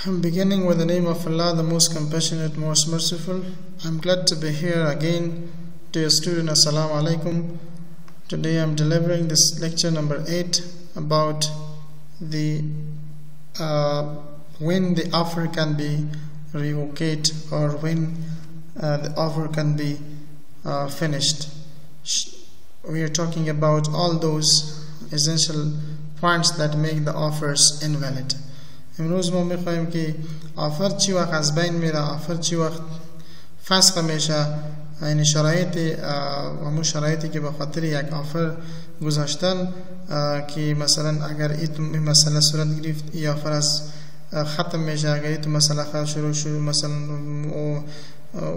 Beginning with the name of Allah, the most compassionate, most merciful. I'm glad to be here again. Dear student, Assalamu alaikum. Today I'm delivering this lecture number 8 about the when the offer can be revoked or when the offer can be finished. We are talking about all those essential points that make the offers invalid. امروز ما میخوایم که آفر چی وقت از بین میره، آفر چی وقت فسخ میشه، یعنی شرایط و مو شرایطی که به خاطر یک آفر گذاشتن که مثلا اگر این مسئله صورت گرفت این آفر از ختم میشه، اگر این مسئله شروع مثلا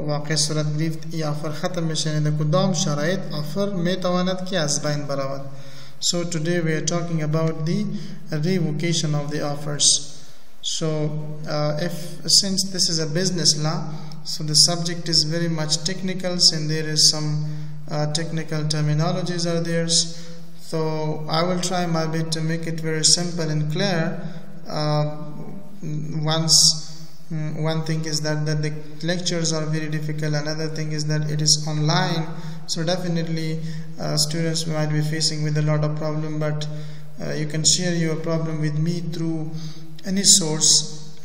واقع صورت گرفت این آفر ختم میشه، یعنی کدام شرایط آفر میتواند که از بین برود. So today we are talking about the revocation of the offers. So since this is a business law, so the subject is very much technical, and there is some technical terminologies are there. So I will try my best to make it very simple and clear. One thing is that the lectures are very difficult, another thing is that it is online, so definitely students might be facing with a lot of problem, but you can share your problem with me through any source.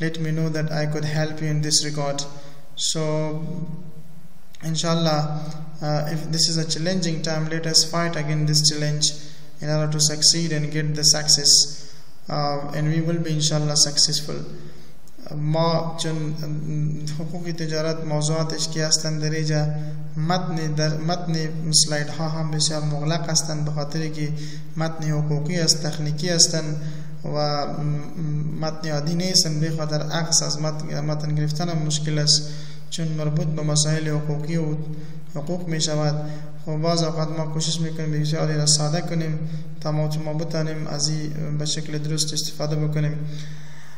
Let me know that I could help you in this regard. So inshallah, if this is a challenging time, let us fight against this challenge in order to succeed and get the success, and we will be inshallah successful. ما چون حقوق تجارت موضوعاتش که هستند در اینجا متن سلاید ها هم بسیار مغلق هستند، به خاطر که متن حقوقی است، تکنیکی هستند و متن عادی نیستند، به خاطر عکس از متن گرفتن هم مشکل است چون مربوط به مسائل حقوقی و حقوق می شود. و بعض اوقات ما کوشش میکنیم بسیاری را ساده کنیم تا ما بتانیم از این به شکل درست استفاده بکنیم.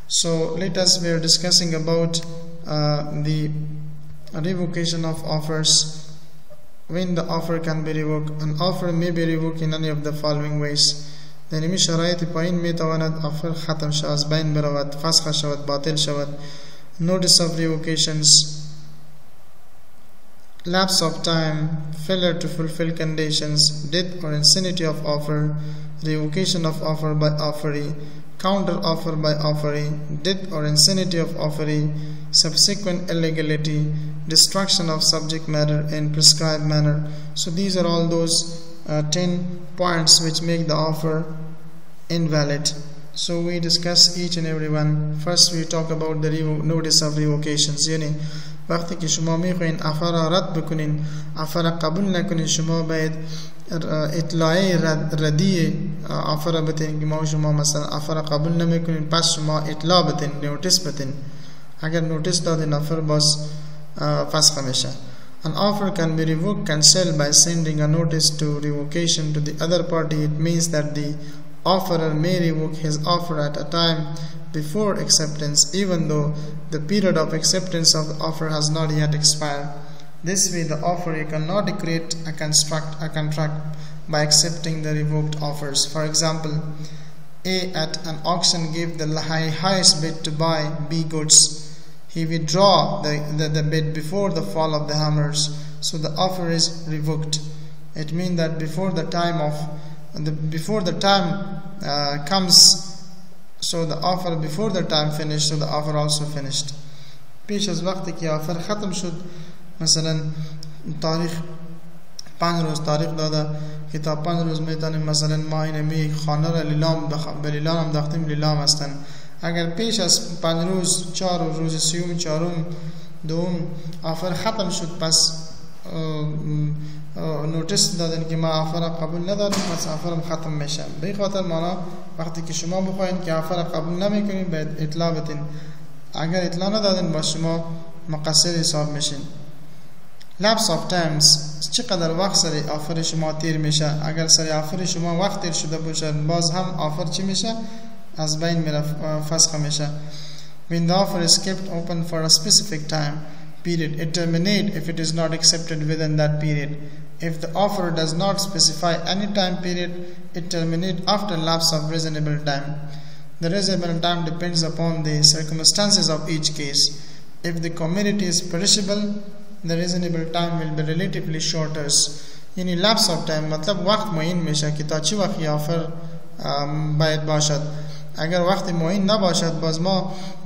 So let us, we are discussing about the revocation of offers. When the offer can be revoked, an offer may be revoked in any of the following ways. در این شرایط پایین می تواند offer ختم شود، از بین برود، فسخ شود، باطل شود. Notice of revocations: lapse of time, failure to fulfill conditions, death or insanity of offer, revocation of offer by offeree, counter offer by offeree, death or insanity of offeree, subsequent illegality, destruction of subject matter in prescribed manner. So these are all those 10 points which make the offer invalid. So we discuss each and every one. First we talk about the notice of revocations. یعنی وقتی که شما میخواین offer را رد بکنین، offer را قبول نکنین، شما باید اطلاعی ردی offer را بتین که ما شما مثلا offer را قبول نمیکنین، پس شما اطلاع بتین، نوتیس بتین. اگر نوتیس دادین offer باز فسخ میشه. An offer can be revoked, cancelled by sending a notice to revocation to the other party. It means that the offerer may revoke his offer at a time before acceptance, even though the period of acceptance of the offer has not yet expired. This way, the offeror cannot create a contract by accepting the revoked offers. For example, A at an auction gave the highest bid to buy B goods. He withdraw the bid before the fall of the hammers, so the offer is revoked. It means that before the time comes, so the offer before the time finished, so the offer also finished. پیش از وقتی که آفر ختم شد، مثلا تاریخ 5 روز تاریخ داده که تا 5 روز میتونیم مثلا ما این خانه را لیلام داختیم، لیلام هستن. اگر پیش از 5 روز 4 روز سیوم چهارم دوم آفر ختم شد، پس نوتیس دادن که ما آفر را قبول نداریم، پس آفرم ختم میشه. به خاطر مانا وقتی که شما بخواین که آفر را قبول نمیکنین باید اطلاع بدین. اگر اطلاع ندادین با شما مقصر حساب میشین. lapse of times: چقدر وقت سری آفر شما تیر میشه. اگر سری آفر شما وقت تیر شده باشه، باز هم آفر چی میشه؟ از بین میره، فسخ میشه. When the offer is kept open for a specific time period, it terminates if it is not accepted within that period. If the offer does not specify any time period, it terminates after lapse of reasonable time. The reasonable time depends upon the circumstances of each case. If the commodity is perishable, the reasonable time will be relatively shorter. यानी lapse of time मतलब वक्त मुय्यन मेशा कि ताची वक्त या offer बायद बाशद अगर वक्त मुय्यन ना बाशद बाज मा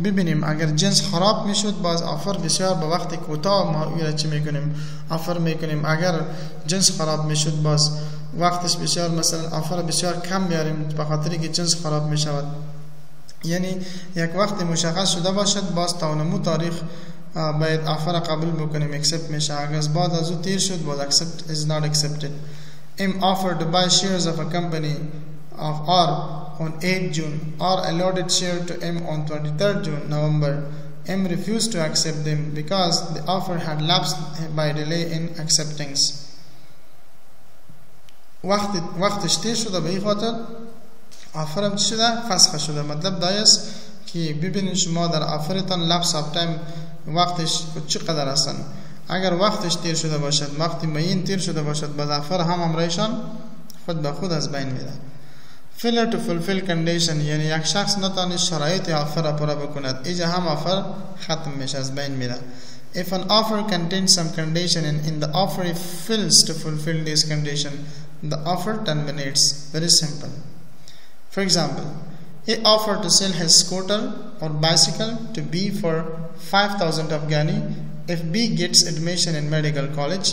बिबिनिम अगर जिन्स खराब मिशुद बाज ऑफर बिस्यार बवक्त कोता मा इरच मेकनिम ऑफर मेकनिम अगर जिन्स खराब मिशुद बाज वक्त बिस्यार मसलन ऑफर बिस्यार कम यारिम बखातिर कि जिन्स खराब मिशावत यानी एक वक्त मुशखस शुदा बाशद बाज ताउनमु तारीख باید آفر قبول بکنیم accept میشه اگر بعد از اون تیر شد باید accept is not accepted. M offered to buy shares of a company of R on 8 June. R allotted share to M on 23rd June November. M refused to accept them because the offer had lapsed by delay in accepting. وقتش تیر شده به این خاطر آفرم شده فسخ شده مطلب دایست که ببینید شما در آفرتان lapse of time وقتش چقدر هستن اگر وقتش تیر شده باشد وقتی معین تیر شده باشد بعد آفر هم امرایشان خود به خود از بین میره. failure to fulfill condition یعنی یک شخص نتوانه شرایط آفر را پورا بکند اینجا هم آفر ختم میشه از بین میره. If an offer contains some condition and in the offer he fails to fulfill this condition, the offer terminates. Very simple. For example, he offered to sell his scooter or bicycle to B for 5,000 Afghani. If B gets admission in medical college,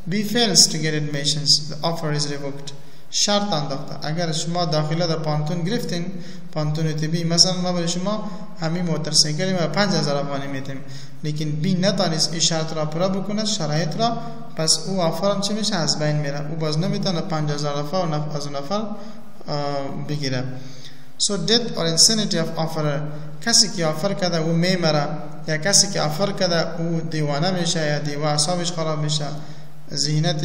B fails to get admissions, the offer is revoked. شرط انداخته اگر شما داخله در پانتون گرفتین پانتون تبی مثلا ما برای شما همین موتورسیکلی ما 5,000 افغانی میتیم لیکن بی نتانست این شرط را پورا بکنه شرایط را پس او آفر چه میشه از بین میره او باز نمیتونه 50,000 نفر از اون نفر بگیره. So death or insanity of offerer کسی که آفر کرده او میمره یا کسی که آفر کرده او دیوانه میشه یا دیوانه اعصابش خراب میشه ذهنیت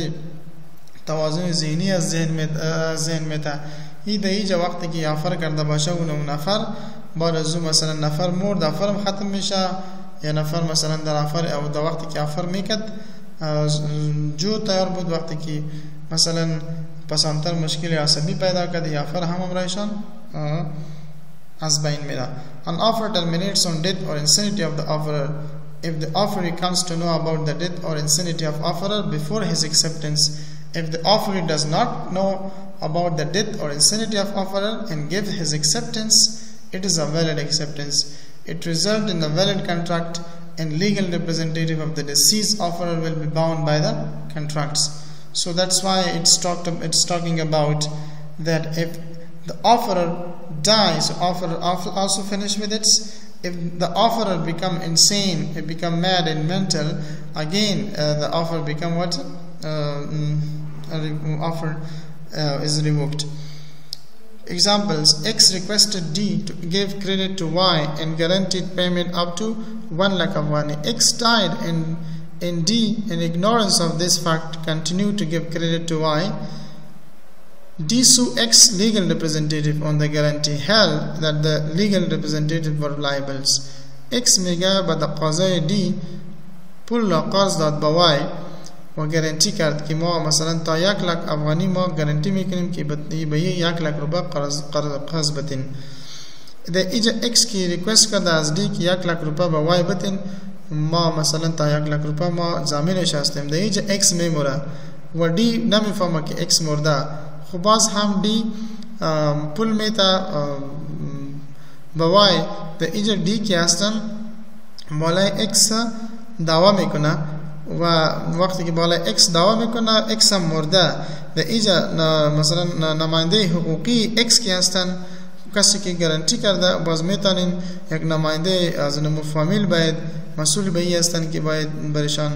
توازن ذهنی از ذهن میته این در اینجا وقتی که آفر کرده باشه اون نفر بعد از اون مثلا نفر مرد آفرم ختم میشه یا نفر مثلا در آفر او در وقتی که آفر میکرد جو تیار بود وقتی که مثلا پسانتر مشکل عصبی پیدا کرد یا آفر هم امرایشان از بین میره. An offer terminates on death or insanity of the offerer. If the offeree comes to know about the death or insanity of offerer before his acceptance, if the offeree does not know about the death or insanity of offerer and gives his acceptance, it is a valid acceptance. It results in a valid contract and legal representative of the deceased offerer will be bound by the contracts. So that's why it's talking about that if the offerer dies, offerer also finish with it. If the offerer become insane, he become mad and mental, again the offer become what? Offer is revoked. Examples: X requested D to give credit to Y and guaranteed payment up to 1 lakh Afghani. X died and D, in ignorance of this fact, continued to give credit to Y. D sued X legal representative on the guarantee, held that the legal representative were liable. X میگه به تقاضای D پول را قرض داد به Y و گارانتی کرد که ما مثلا تا 1 لک افغانی ما گارانتی میکنیم که به 1 لک روپیه قرض بتین. ده ایجا X کی ریکوست کرده از D که 1 لک روپیه به Y بتین ما مثلا تا 1 لک روپیه ما ضامنش هستیم. ده ایجا X میموره و D نمیفهمه که X مرده خب باز هم دی پول میتا بوای به اینجا دی که هستن بالای اکس دعوا میکنه و وقتی که بالای اکس دعوا میکنه اکس هم مرده به اینجا مثلا نماینده حقوقی اکس که هستن کسی که گارانتی کرده باز میتونین یک نماینده از نمو فامیل باید مسئول به این هستن که باید برشان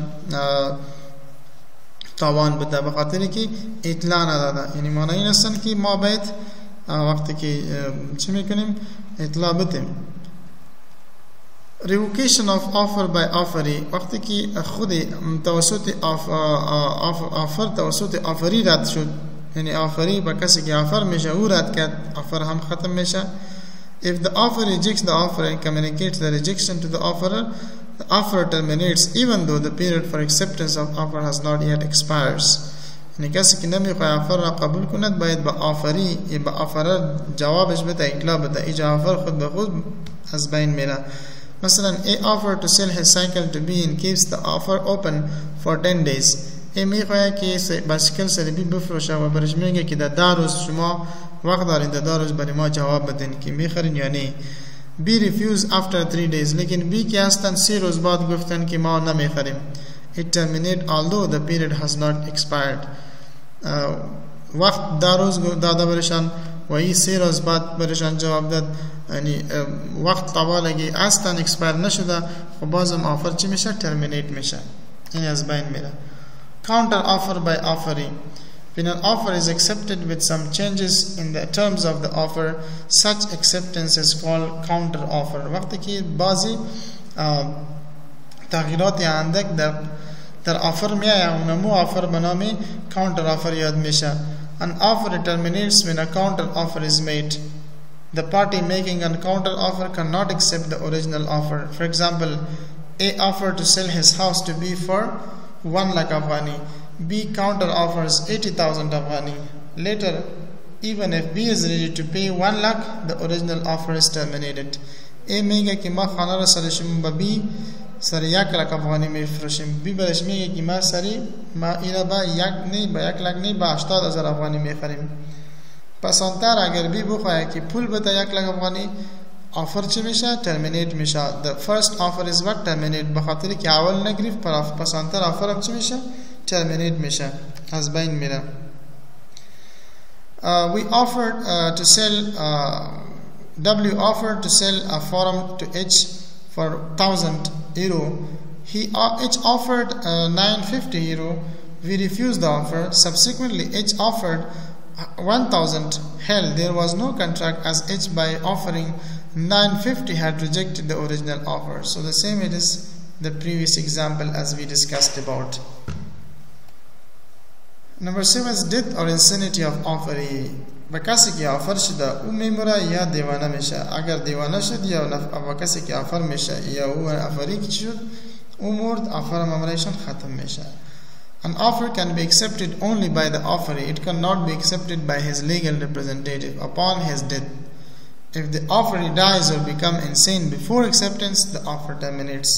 تاوان بده به خاطر که اطلاع نداده یعنی معنی این هستن که ما باید وقتی که چی میکنیم اطلاع بدیم. revocation of offer by offeree وقتی که خود توسط آفر توسط آفری رد شد یعنی آفری با کسی که آفر میشه او رد کرد آفر هم ختم میشه. if the offer rejects the offer and communicates the rejection to the offerer, the offer terminates even though the period for acceptance of offer has not yet expired. یعنی کسی که نمیخواد آفر را قبول کند باید با آفری یا با آفرر جوابش بده، اطلاع بده. اینجا آفر خود به خود از بین میره. مثلا A offered to sell his cycle to B and keeps the offer open for 10 days. ای میخواد که بایسیکل سر بی بفروشه و برش میگه که در روز شما وقت دارین، در روز برای ما جواب بدین که میخرین یا نه. B refused after 3 days. لیکن B که هستن 3 روز بعد گفتن که ما نمیخریم. It terminated although the period has not expired. وقت در روز داده برشان و این 3 روز بعد برشان جواب داد، یعنی وقت طوال اگه اصلا اکسپایر نشده و بازم آفر چی میشه؟ ترمینیت میشه، این از بین میره. Counter offer by offeree. When an offer is accepted with some changes in the terms of the offer, such acceptance is called counter offer. وقتی که بعضی تغییرات اندک در آفر میآید اونمو آفر به نام counter offer یاد میشه. An offer terminates when a counter offer is made. The party making a counter offer cannot accept the original offer. For example, A offered to sell his house to B for 1 lakh Afghani. B counter offers 80,000 Afghani. Later, even if B is ready to pay 1 lakh, the original offer is terminated. A میگه که ما خانه را سرشیم با B سر 1 لک افغانی میفروشیم. B برش میگه که ما اینا با 1 لک نه با 80,000 افغانی میخریم. پس انتر اگر B بخواه که پول بده 1 لک افغانی، آفر چی میشه؟ ترمینیت میشه. The first offer is what terminate. بخاطر که اول نگرفت پس انتر آفر هم چی میشه؟ ترمینیت میشه، از بین میره. We offered to sell W offered to sell a farm to H for 1,000 euro. H offered 950 euro. We refused the offer. Subsequently, H offered 1,000. Hell, there was no contract as H by offering 950 had rejected the original offer. So the same it is the previous example as we discussed about. Number 7 is death or insanity of offeree. به کسی که آفر شده او میمره یا دیوانه میشه. اگر دیوانه شد یا کسی که آفر میشه یا او آفری که شد او مرد، آفر ممرایشان ختم میشه. An offer can be accepted only by the offeree. It cannot be accepted by his legal representative upon his death. If the offeree dies or become insane before acceptance, the offer terminates.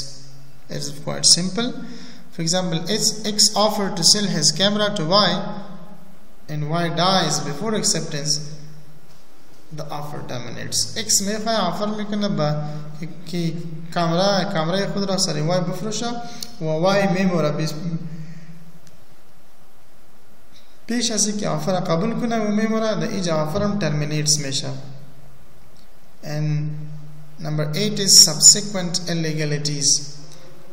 It is quite simple. For example, X offered to sell his camera to Y and Y dies before acceptance, the offer terminates. X میخواه آفر میکنه با که کامرای خود را سر Y بفروشه و Y میموره پیش از که آفر قبول کنه و میموره، در اینجا آفر هم terminates میشه. And number 8 is subsequent illegalities.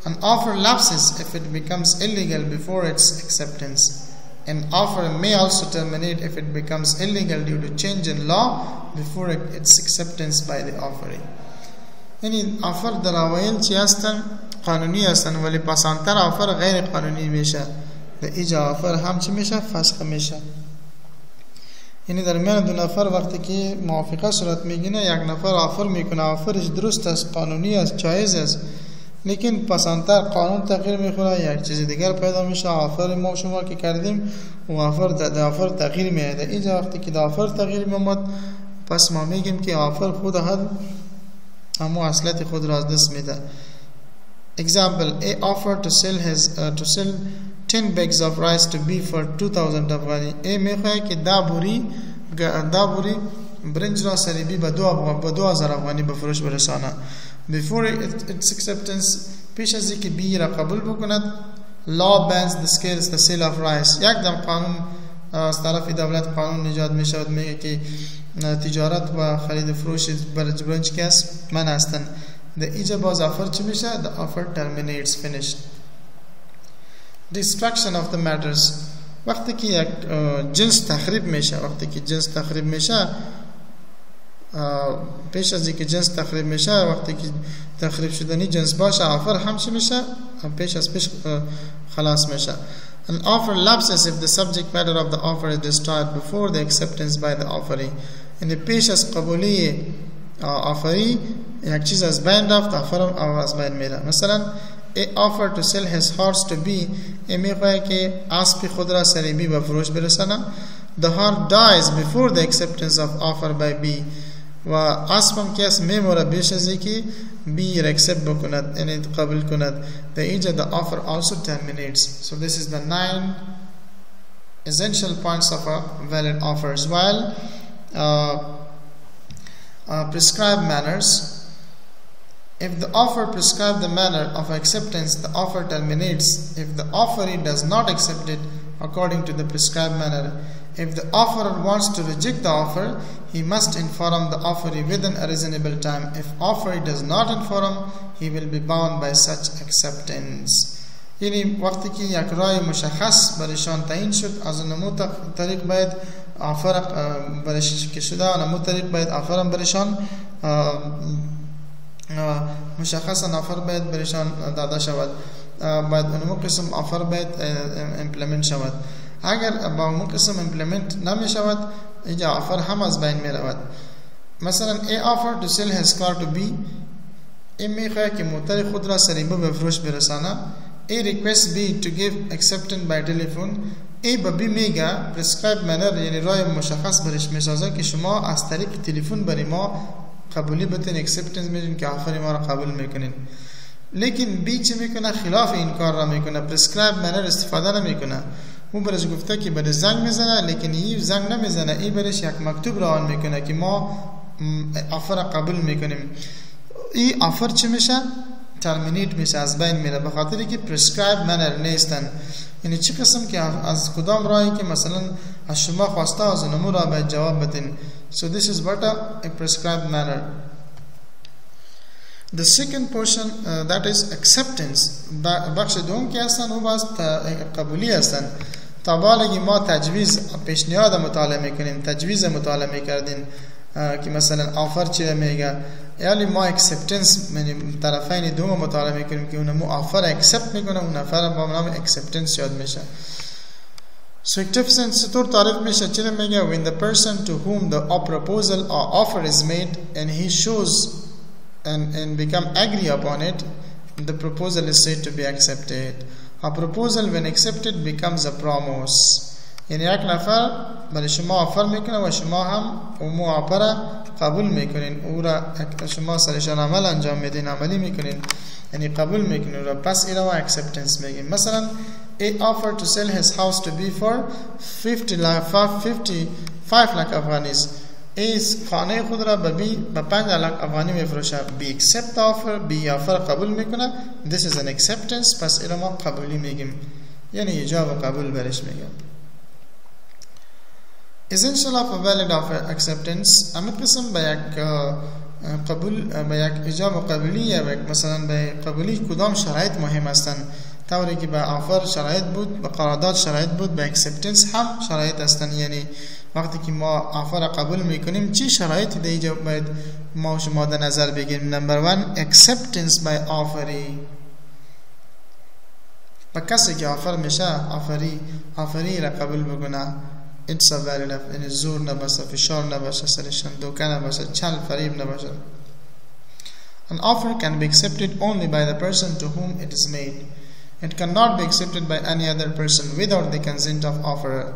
An offer lapses if it becomes illegal before its acceptance. An offer may also terminate if it becomes illegal due to change in law before its acceptance by the offeree. یعنی آفر در اوایل چی هستن؟ قانونی هستن، ولی پسانتر آفر غیر قانونی میشه، در اینجا آفر هم چی میشه؟ فسخ میشه. یعنی در میان دو نفر وقتی که موافقه صورت میگیره، یک نفر آفر میکنه، آفرش درست است، قانونی است، جایز است، لیکن پسانتر قانون تغییر میخوره، یک چیز دیگر پیدا میشه، آفر ما شما که کردیم و آفر تغییر میاد. اینجا وقتی که آفر تغییر میاد، پس ما میگیم که آفر خود همو اصلیت خود را از دست میده. Example: A offered to sell 10 bags of rice to B for 2,000 Afghani. A میخواه که دا بوری برنج را سری بی با 2,000 افغانی بفروش برسانه. Before its acceptance, پیش از اینکه بی را قبول بکند، law bans the sale of rice. یک دم قانون از طرف دولت قانون ایجاد می شود، میگه که تجارت و خرید فروش برنج که است من هستن. در اینجا باز آفر چی میشه؟ The offer terminates, finished. Destruction of the matters. وقتی که یک جنس تخریب میشه، پیش از اینکه جنس تخریب میشه، وقتی که تخریب شدنی جنس باشه، آفر هم چی میشه؟ پیش خلاص میشه. An offer lapses if the subject matter of the offer is destroyed before the acceptance by the offeree. یعنی پیش از قبولی آفری یک چیز از بین رفت، آفر هم از بین میره. مثلا A offer to sell his horse to B میخواه که اسب خود را سر B به فروش برسانه. The horse dies before the acceptance of offer by B و اسبم که است میموره بیش از اینکه B را accept بکند یعنی قبول کند. The age of the offer also terminates. So this is the 9 essential points of a valid offers. While prescribed manners, if the offer prescribes the manner of acceptance, the offer terminates. If the offeree does not accept it according to the prescribed manner, if the offerer wants to reject the offer, he must inform the offeree within a reasonable time. If offeree does not inform, he will be bound by such acceptance. یعنی وقتی که یک رای مشخص برایشان تعیین شد، از نمو طریق باید آفر برایش که شده و نمو طریق باید آفرم برایشان مشخصا آفر باید برایشان داده شود، باید نمو قسم آفر باید امپلمنت شود. اگر با اون قسم امپلمنت نمی شود، اینجا آفر هم از بین می رود. مثلا A offer to sell his car to B، این میخواه که موتر خود را سر B به فروش برسانه. A requests B to give acceptance by telephone. A به B میگه prescribed manner یعنی رای مشخص برش میسازه که شما از طریق تلفن برای ما قبولی بتین acceptance میدین که آفر ما را قبول میکنین. لیکن B چه میکنه؟ خلاف این کار را میکنه، prescribed manner استفاده نمیکنه. اون برش گفته که بده زنگ میزنه، لیکن این زنگ نمیزنه، این برش یک مکتوب روان میکنه که ما آفر قبول میکنیم. این آفر چه میشه؟ ترمینیت میشه، از بین میره، به خاطری که prescribed manner نیستن. یعنی چه قسم که از کدام راهی که مثلا از شما خواسته از نمو را باید جواب بدین. So this is what a prescribed manner. The second portion that is acceptance. بخش دوم که هستن او باز قبولی هستن. تا بالگی ما تجویز پیشنهاد مطالعه میکنیم، تجویز مطالعه میکردین که مثلا آفر چی میگه، یعنی ما اکسپتنس یعنی طرفین دوم مطالعه میکنیم که اونمو آفر اکسپت میکنه، اون آفر با نام اکسپتنس یاد میشه. So acceptance طور تعریف میشه چی میگه؟ when the person to whom the proposal or offer is made and he shows and become agree upon it, the proposal is said to be accepted. A proposal when accepted becomes a promise. یعنی یک نفر برای شما آفر میکنه و شما هم اون آفر قبول میکنین، او را شما سرشان عمل انجام میدین، عملی میکنین، یعنی قبول میکنین و پس این رو acceptance میگین. مثلا A offered to sell his house to B for 55 lakh Afghanis. A خانه خود را به B به 5 لک افغانی میفروشه. B accept the offer، B آفر قبول میکنه. This is an acceptance. پس این رو ما قبولی میگیم، یعنی ایجاب قبول برش میگیم. Essential of a valid offer acceptance. اما قسم به یک قبول به یک ایجاب قبولی یا مثلا به قبولی کدام شرایط مهم هستند؟ طوری که به آفر شرایط بود، به قرارداد شرایط بود، به acceptance هم شرایط هستند. یعنی وقتی که ما آفر قبول میکنیم چی شرایطی دیگه باید ما شما در نظر بگیریم؟ نمبر 1 acceptance by offeree. با کسی که آفر میشه آفری را قبول بکنه، it's a valid offer. یعنی زور نباشه، فشار نباشه سرشان، دوکه نباشه، چل فریب نباشه. An offer can be accepted only by the person to whom it is made. It cannot be accepted by any other person without the consent of offerer.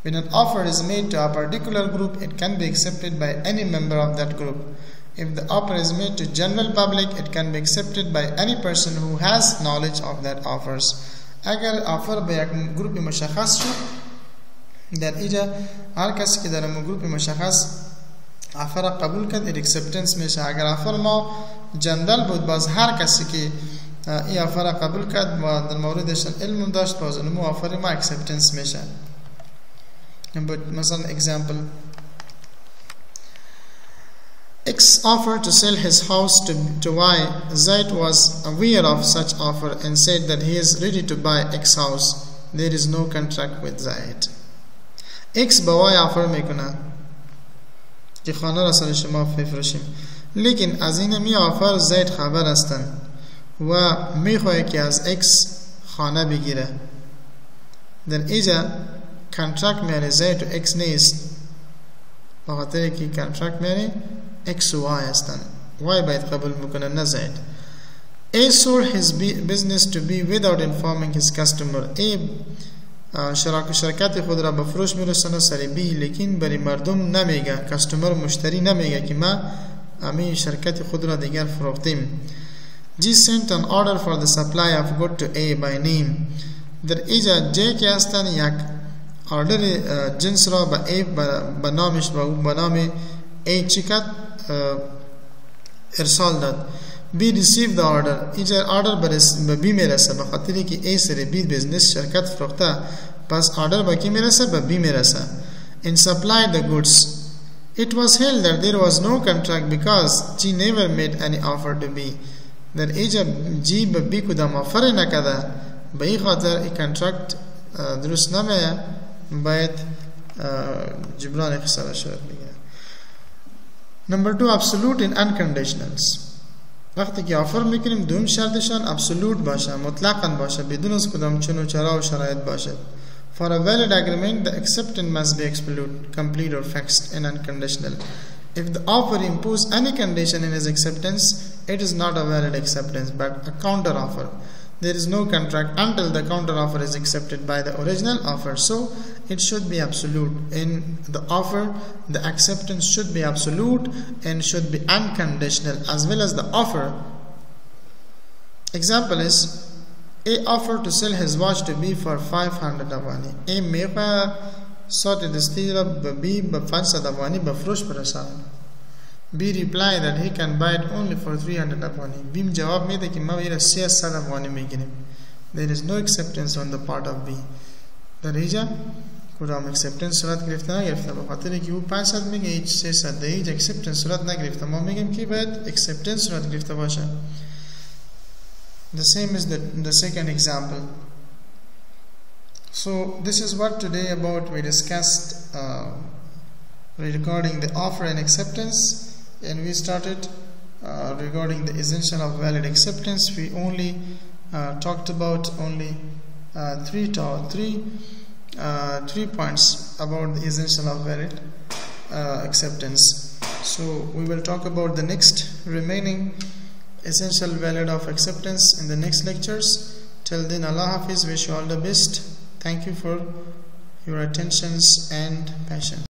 When an offer is made to a particular group, it can be accepted by any member of that group. If the offer is made to general public, it can be accepted by any person who has knowledge of that offers. اگر آفر به یک گروپ مشخص شد، در اینجا هر کسی که در اون گروپ مشخص آفر قبول کرد acceptance میشه. اگر آفر ما جنرال بود، باز هر کسی که این آفر قبول کرد و در موردش علم داشت، باز اون آفر ما acceptance میشه. مثلا example, X offered to sell his house to Y. Zaid was aware of such offer and said that he is ready to buy X house. There is no contract with Zaid. X با Y offer میکنه که خانه را سر شما بفروشیم، لیکن از این می آفر زید خبر هستند و میخواه که از X خانه بگیره. در اینجا کانترکت میاره زید و X نیست، بخاطر که کانترکت میاره X و Y هستند. Y باید قبول بکنه نه زید. A sold his business to B without informing his customer. A شرکت خود را به فروش میرسونه سر بی، لیکن بری مردم نمیگه، کستومر مشتری نمیگه که ما امی شرکت خود را دیگر فروختیم. G sent an order for the supply of good to A by name. در اینجا J که هستن یک آردر جنس را به A به نامش به نام A چکت ارسال داد. B received the order. اینجا آردر به B میرسه به خاطری که A سر B بزنس شرکت فروخته، پس آردر به کی میرسه؟ به B میرسه. And supplied the goods. It was held that there was no contract because G never made any offer to B. در اینجا G به B کدام آفر نکرده، به این خاطر این کانترکت درست نمیه، باید جبران خسارت شود بگیره. نمبر 2 absolute and unconditionals. وقتی که آفر میکنیم دوم شرطشان ابسولوت باشه، مطلقاً باشه، بدون از کدام چون و چرا و شرایط باشه. For a valid agreement, the acceptance must be absolute, complete or fixed and unconditional. If the offer imposes any condition in his acceptance, it is not a valid acceptance but a counter offer. There is no contract until the counter offer is accepted by the original offer, so it should be absolute. In the offer, the acceptance should be absolute and should be unconditional as well as the offer. Example is A offered to sell his watch to B for 500 Afghani. A میخواه ساعت دستی را به B به 500 Afghani به فروش برساند. B replied that he can buy it only for 300 Afghani. B جواب میده که ما ایره 300 Afghani میگیریم. There is no acceptance on the part of B. در اینجا کدام acceptance صورت گرفته نگرفته، به خاطر که او 500 میگه هیچ 300 در اینجا acceptance صورت نگرفته، ما میگیم که باید acceptance صورت گرفته باشه. The same is the second example. So this is what today about we discussed regarding the offer and acceptance, and we started regarding the essential of valid acceptance. We only talked about only three points about the essential of valid acceptance. So we will talk about the next remaining essential valid of acceptance in the next lectures. Till then, Allah Hafiz, wish you all the best. Thank you for your attentions and patience.